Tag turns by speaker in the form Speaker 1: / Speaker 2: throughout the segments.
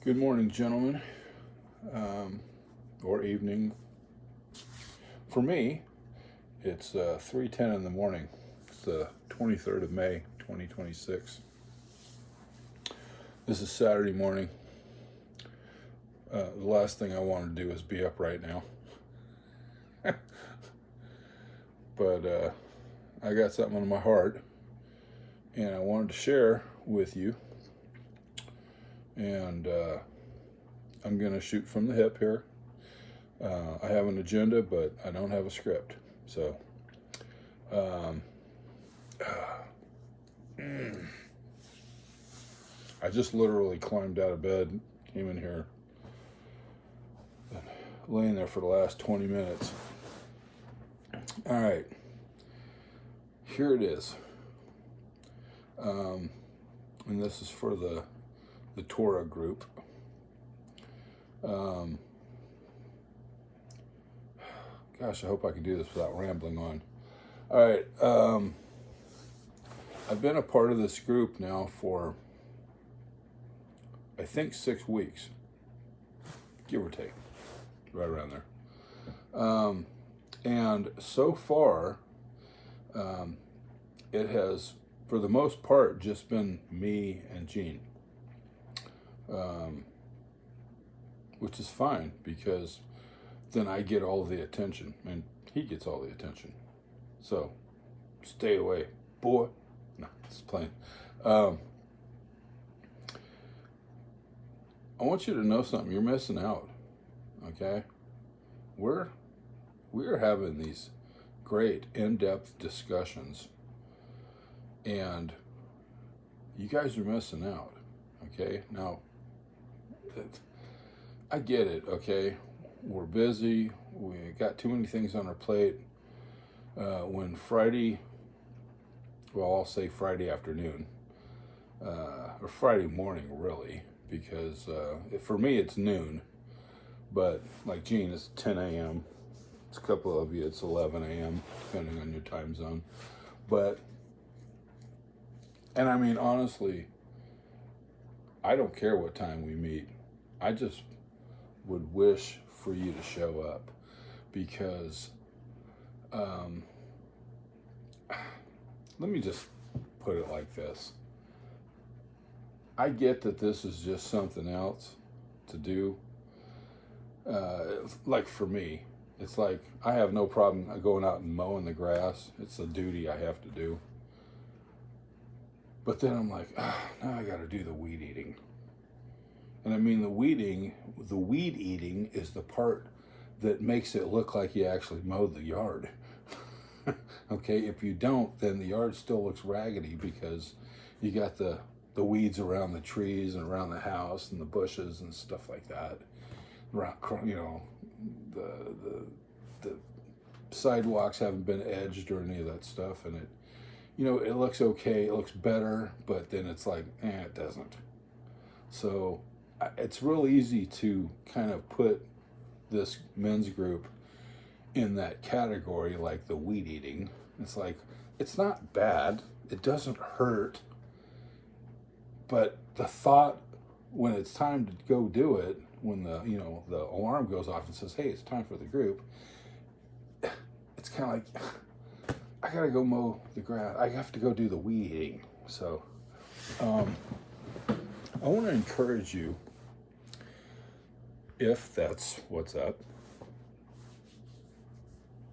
Speaker 1: Good morning, gentlemen, or evening. For me, it's 3:10 in the morning. It's the 23rd of May, 2026. This is Saturday morning. The last thing I want to do is be up right now. But I got something on my heart, and I wanted to share with you. And I'm going to shoot from the hip here. I have an agenda, but I don't have a script. So, I just literally climbed out of bed, came in here, laying there for the last 20 minutes. All right, here it is. And this is for the Torah Group. Gosh, I hope I can do this without rambling on. All right, I've been a part of this group now for, I think, 6 weeks, give or take, right around there. And so far, it has, for the most part, just been me and Gene. Which is fine, because then I get all the attention and he gets all the attention. So stay away, boy. No, just playing. I want you to know something. You're missing out. Okay? We're having these great in-depth discussions, and you guys are missing out. Okay? Now, I get it, okay? We're busy. We got too many things on our plate. When Friday, well, I'll say Friday afternoon, or Friday morning, really, because for me it's noon, but like Gene, it's 10 a.m. It's a couple of you, it's 11 a.m., depending on your time zone. And I mean, honestly, I don't care what time we meet. I just would wish for you to show up, because let me just put it like this. I get that this is just something else to do. Like for me, it's like I have no problem going out and mowing the grass. It's a duty I have to do. But then I'm like, now I got to do the weed eating. And I mean, the weed eating is the part that makes it look like you actually mowed the yard. Okay, if you don't, then the yard still looks raggedy, because you got the weeds around the trees and around the house and the bushes and stuff like that. You know, the sidewalks haven't been edged or any of that stuff, and it looks okay, it looks better, but then it's like, it doesn't. So it's real easy to kind of put this men's group in that category, like the weed eating. It's like, it's not bad, it doesn't hurt, but the thought when it's time to go do it, when the alarm goes off and says, hey, it's time for the group, it's kind of like, I gotta go mow the grass, I have to go do the weed eating. So I want to encourage you, if that's what's up.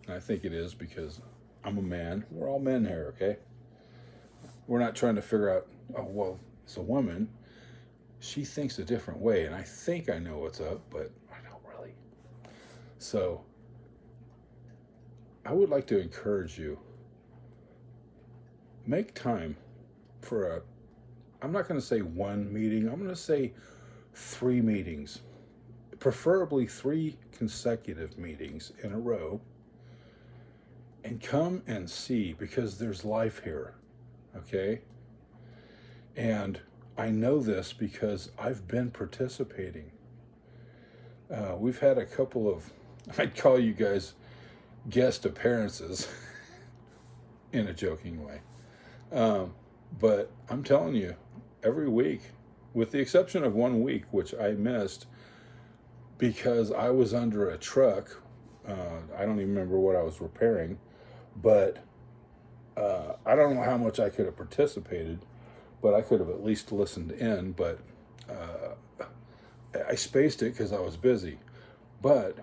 Speaker 1: I think it is, because I'm a man. We're all men here, okay? We're not trying to figure out, oh, well, it's a woman. She thinks a different way, and I think I know what's up, but I don't really. So I would like to encourage you, make time for I'm not going to say one meeting, I'm going to say 3 meetings, preferably 3 consecutive meetings in a row, and come and see, because there's life here, okay? And I know this because I've been participating. We've had a couple of, I'd call you guys guest appearances in a joking way. But I'm telling you, every week with the exception of 1 week, which I missed because I was under a truck. I don't even remember what I was repairing, but I don't know how much I could have participated, but I could have at least listened in. But I spaced it because I was busy. But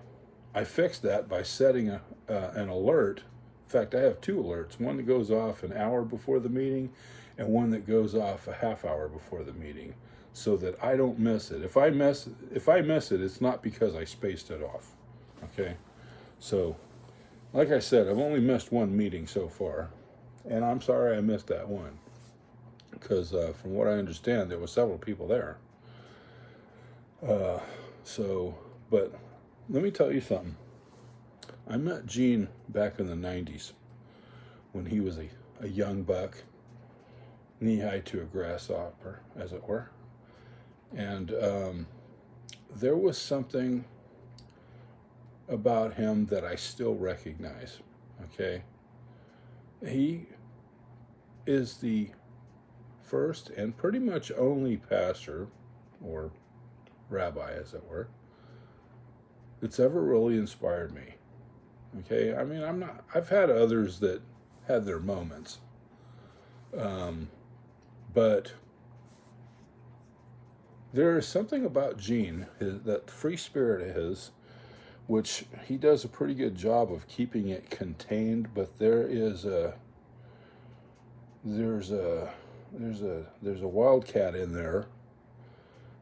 Speaker 1: I fixed that by setting an alert. In fact, I have 2 alerts, one that goes off an hour before the meeting and one that goes off a half hour before the meeting, so that I don't miss it. If I miss it, it's not because I spaced it off. Okay? So, like I said, I've only missed 1 meeting so far, and I'm sorry I missed that one, because from what I understand, there were several people there. But let me tell you something. I met Gene back in the 90s when he was a young buck, knee-high to a grasshopper, as it were. And there was something about him that I still recognize, okay? He is the first and pretty much only pastor, or rabbi, as it were, that's ever really inspired me. Okay, I mean, I've had others that had their moments, but there is something about Gene, that free spirit of his, which he does a pretty good job of keeping it contained. But there's a wildcat in there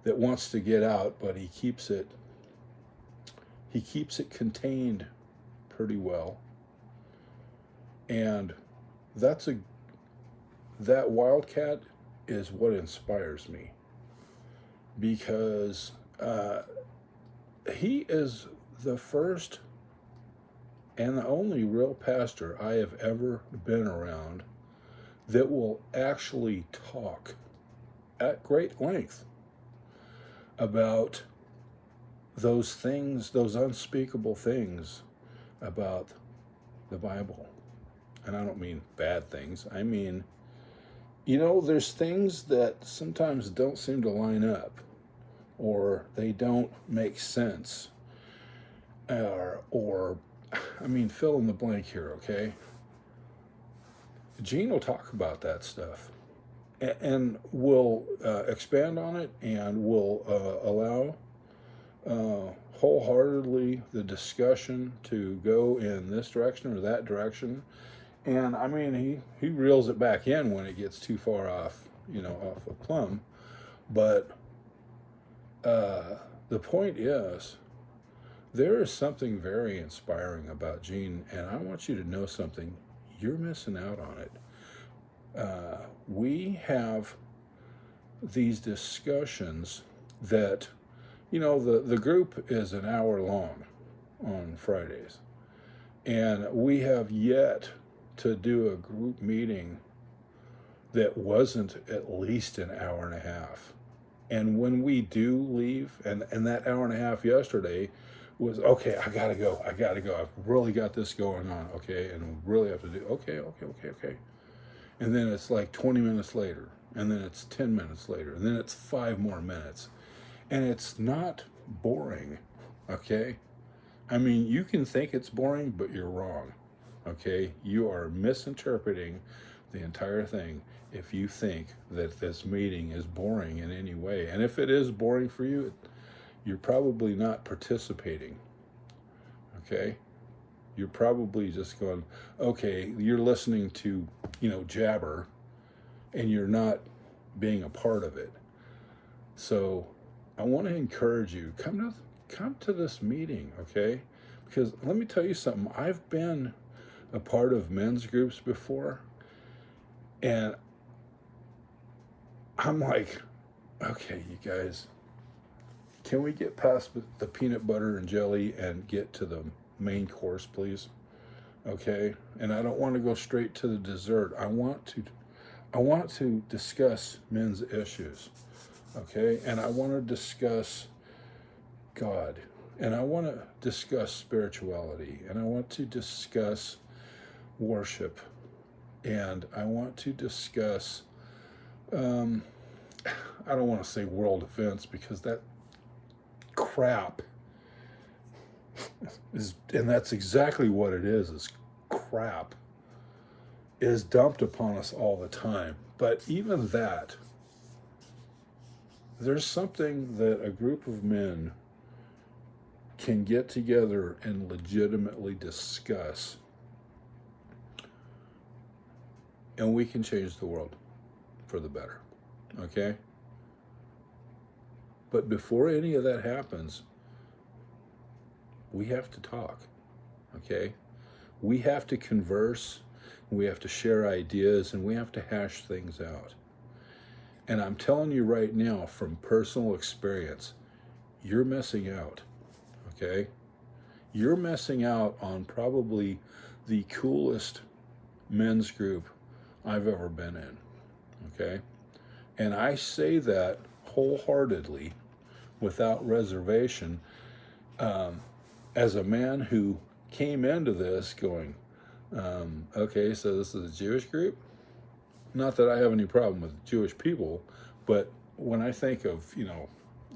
Speaker 1: that wants to get out, but he keeps it contained pretty well. And that wildcat is what inspires me, because he is the first and the only real pastor I have ever been around that will actually talk at great length about those things, those unspeakable things about the Bible. And I don't mean bad things. I mean, there's things that sometimes don't seem to line up, or they don't make sense, or I mean, fill in the blank here, okay? Gene will talk about that stuff, and will expand on it, and will allow wholeheartedly the discussion to go in this direction or that direction. And I mean, he reels it back in when it gets too far off a plumb. But the point is, there is something very inspiring about Gene, and I want you to know something. You're missing out on it. We have these discussions that, the group is an hour long on Fridays, and we have yet to do a group meeting that wasn't at least an hour and a half. And when we do leave, and that hour and a half yesterday was, okay, I gotta go. I've really got this going on, okay, and really have to do, okay. And then it's like 20 minutes later, and then it's 10 minutes later, and then it's 5 more minutes. And it's not boring, okay? I mean, you can think it's boring, but you're wrong, okay? You are misinterpreting the entire thing if you think that this meeting is boring in any way. And if it is boring for you, you're probably not participating, okay? You're probably just going, okay, you're listening to, jabber, and you're not being a part of it. So I want to encourage you, come to this meeting, okay? Because let me tell you something. I've been a part of men's groups before, and I'm like, okay, you guys, can we get past the peanut butter and jelly and get to the main course, please? Okay? And I don't want to go straight to the dessert. I want to discuss men's issues. Okay? And I want to discuss God. And I want to discuss spirituality. And I want to discuss worship. And I want to discuss I don't want to say world events because that crap is, and that's exactly what it is crap, is dumped upon us all the time. But even that, there's something that a group of men can get together and legitimately discuss, and we can change the world for the better, okay? But before any of that happens, we have to talk, okay? We have to converse, we have to share ideas, and we have to hash things out. And I'm telling you right now, from personal experience, you're missing out, okay? You're missing out on probably the coolest men's group I've ever been in, okay? And I say that wholeheartedly, without reservation, as a man who came into this going, okay, so this is a Jewish group? Not that I have any problem with Jewish people, but when I think of,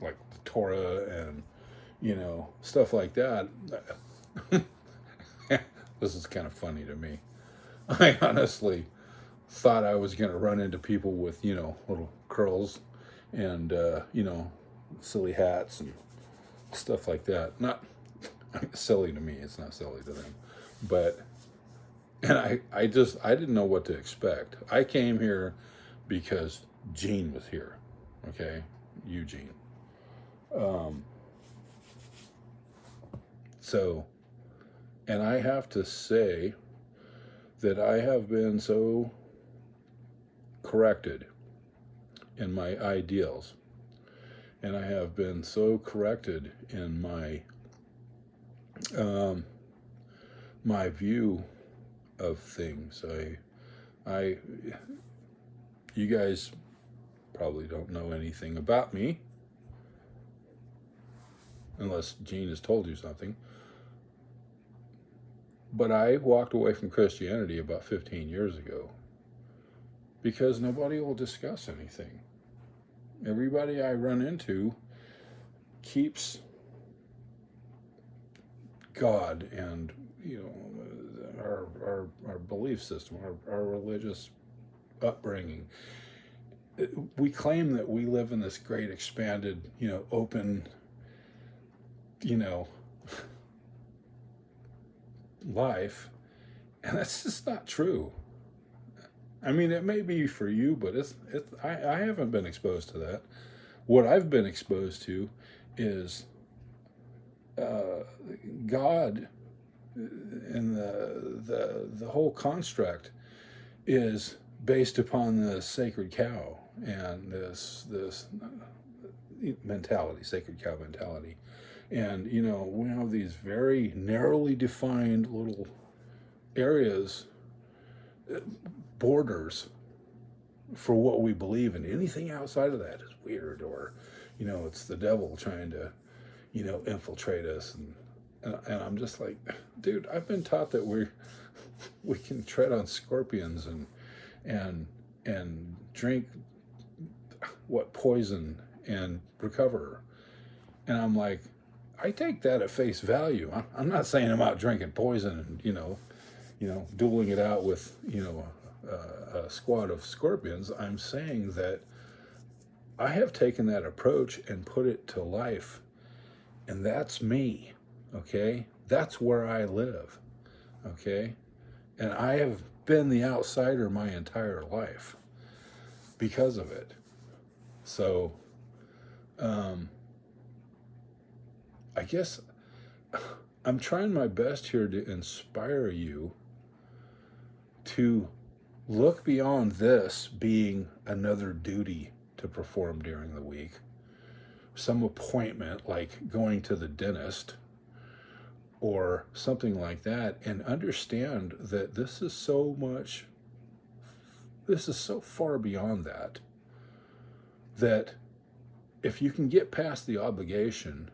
Speaker 1: like the Torah and, stuff like that, this is kind of funny to me. I honestly thought I was going to run into people with, little curls and, silly hats and stuff like that. Not silly to me, it's not silly to them. But, and I didn't know what to expect. I came here because Gene was here, okay? Eugene. So, and I have to say that I have been so corrected in my ideals, and I have been so corrected in my my view of things. You guys probably don't know anything about me, unless Gene has told you something. But I walked away from Christianity about 15 years ago because nobody will discuss anything. Everybody I run into keeps God and, our belief system, our religious upbringing. We claim that we live in this great expanded, open, life, and that's just not true. I mean, it may be for you, but I haven't been exposed to that. What I've been exposed to is God, and the whole construct is based upon the sacred cow and this mentality, sacred cow mentality. And, we have these very narrowly defined little areas, borders for what we believe in. Anything outside of that is weird, or, it's the devil trying to, infiltrate us. And I'm just like, dude, I've been taught that we can tread on scorpions and drink poison and recover. And I'm like, I take that at face value. I'm not saying I'm out drinking poison and, dueling it out with, a squad of scorpions. I'm saying that I have taken that approach and put it to life. And that's me, okay? That's where I live, okay? And I have been the outsider my entire life because of it. So, I guess I'm trying my best here to inspire you to look beyond this being another duty to perform during the week, some appointment like going to the dentist or something like that, and understand that this is so far beyond that if you can get past the obligation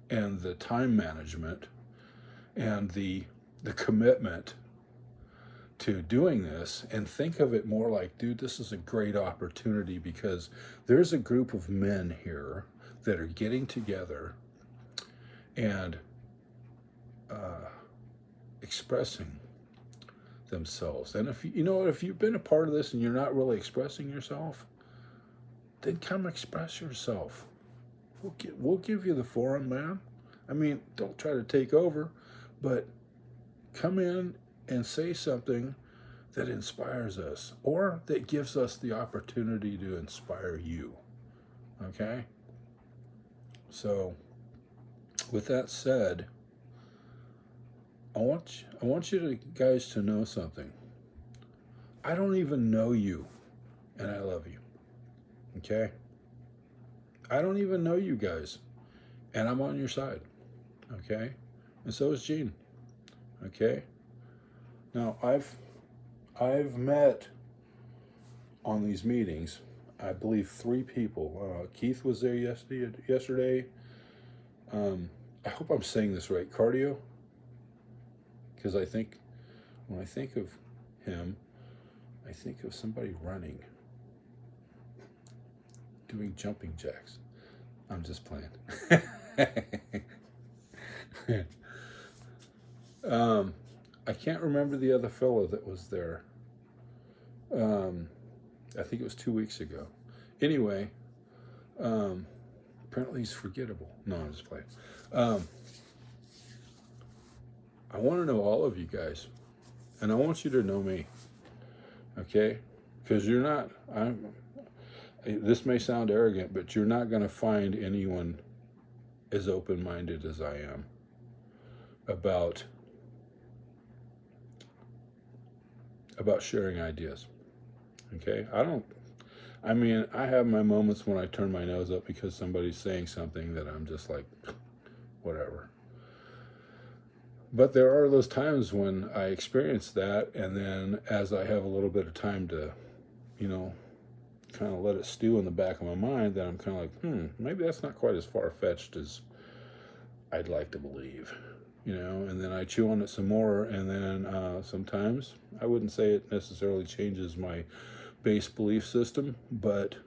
Speaker 1: and the time management and the commitment to doing this, and think of it more like, dude, this is a great opportunity because there's a group of men here that are getting together and expressing themselves. And if if you've been a part of this and you're not really expressing yourself, then come express yourself. We'll give you the forum, man. I mean, don't try to take over, but come in and say something that inspires us or that gives us the opportunity to inspire you. Okay? So, with that said, I want you guys to know something. I don't even know you, and I love you. Okay? I don't even know you guys, and I'm on your side. Okay? And so is Gene. Okay? Now, I've met on these meetings, I believe 3 people. Keith was there yesterday. I hope I'm saying this right. Cardio? Because when I think of him, I think of somebody running, doing jumping jacks. I'm just playing. I can't remember the other fellow that was there. I think it was 2 weeks ago. Anyway, apparently he's forgettable. No, I'm just playing. I want to know all of you guys, and I want you to know me, okay? Because you're not, this may sound arrogant, but you're not going to find anyone as open-minded as I am about sharing ideas, okay? I have my moments when I turn my nose up because somebody's saying something that I'm just like, whatever. But there are those times when I experience that, and then as I have a little bit of time to, kind of let it stew in the back of my mind, then I'm kind of like, maybe that's not quite as far-fetched as I'd like to believe, and then I chew on it some more, and then sometimes, I wouldn't say it necessarily changes my base belief system, but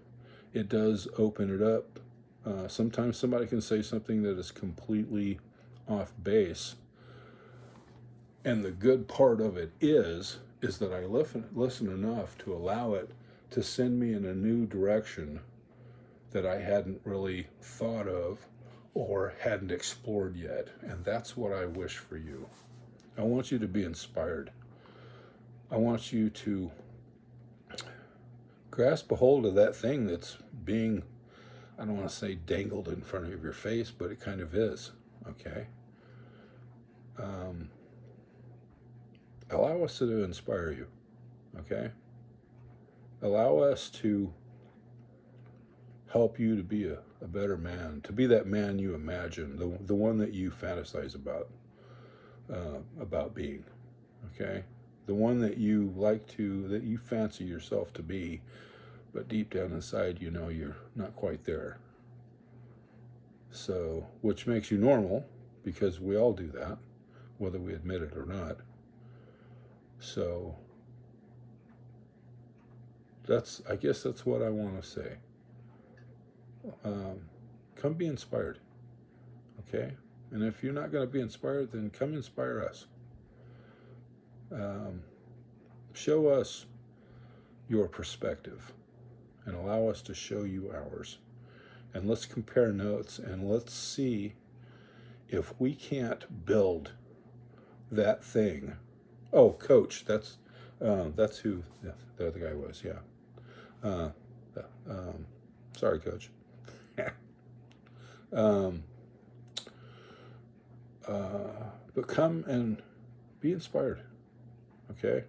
Speaker 1: it does open it up. Sometimes somebody can say something that is completely off base, and the good part of it is that I listen enough to allow it to send me in a new direction that I hadn't really thought of or hadn't explored yet. And that's what I wish for you. I want you to be inspired. I want you to grasp a hold of that thing that's being, I don't want to say dangled in front of your face, but it kind of is, okay? Allow us to inspire you, okay? Allow us to help you to be a better man, to be that man you imagine, the one that you fantasize about being, okay? The one that you that you fancy yourself to be, but deep down inside, you're not quite there. So, which makes you normal, because we all do that, whether we admit it or not. So, I guess that's what I want to say. Come be inspired, okay? And if you're not going to be inspired, then come inspire us. Show us your perspective and allow us to show you ours. And let's compare notes, and let's see if we can't build that thing. Oh, Coach, that's who the other guy was, yeah. Sorry, Coach. But come and be inspired, okay?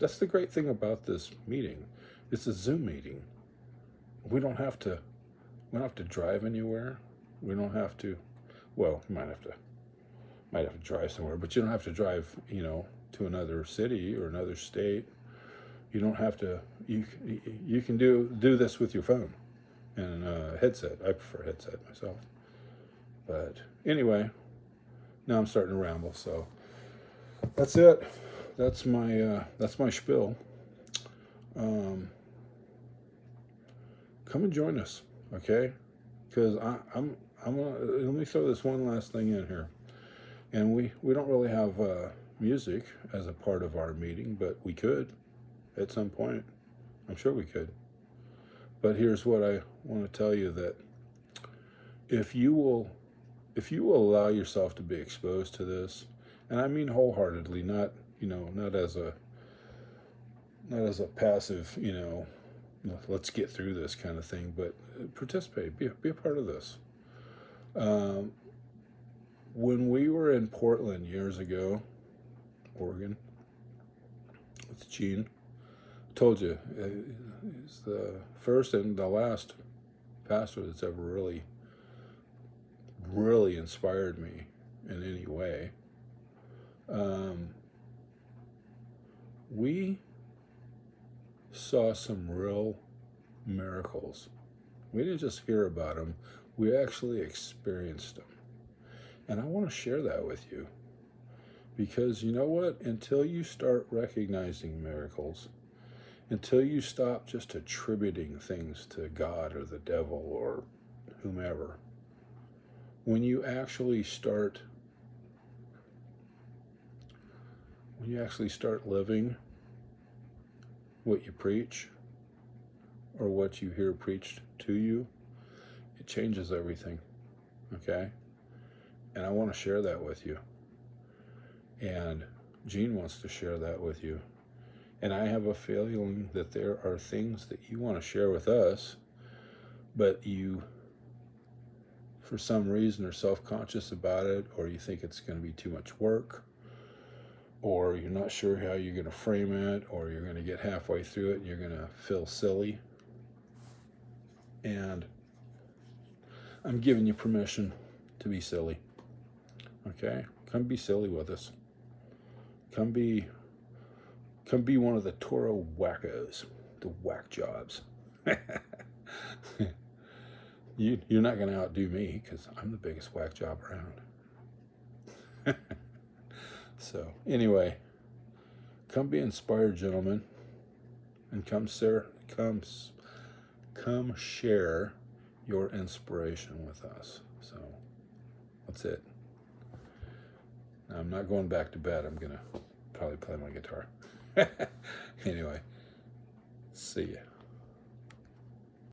Speaker 1: That's the great thing about this meeting. It's a Zoom meeting. We don't have to drive anywhere. We don't have to, well, you might have to drive somewhere, but you don't have to drive, to another city or another state. You don't have to, you can do this with your phone and a headset. I prefer a headset myself. But anyway, now I'm starting to ramble. So that's it. That's my spiel. Come and join us, okay? Because I'm gonna, let me throw this one last thing in here. And we don't really have music as a part of our meeting, but we could at some point. I'm sure we could. But here's what I want to tell you, that if you will allow yourself to be exposed to this, and I mean wholeheartedly, not not as a passive, let's get through this kind of thing, but participate, be a part of this. When we were in Portland years ago, Oregon, with Gene, I told you, he's the first and the last pastor that's ever really inspired me in any way. We saw some real miracles. We didn't just hear about them, we actually experienced them. And I want to share that with you. Because you know what? Until you start recognizing miracles, until you stop just attributing things to God or the devil or whomever, when you actually start living what you preach or what you hear preached to you, it changes everything. Okay? And I want to share that with you. And Gene wants to share that with you. And I have a feeling that there are things that you want to share with us, but you, for some reason, are self-conscious about it, or you think it's going to be too much work, or you're not sure how you're going to frame it, or you're going to get halfway through it and you're going to feel silly. And I'm giving you permission to be silly. Okay? Come be silly with us. Come be one of the Torah wackos, the whack jobs. You're not going to outdo me, because I'm the biggest whack job around. So anyway, come be inspired, gentlemen, and come share your inspiration with us. So that's it. I'm not going back to bed. I'm going to probably play my guitar. Anyway, see ya.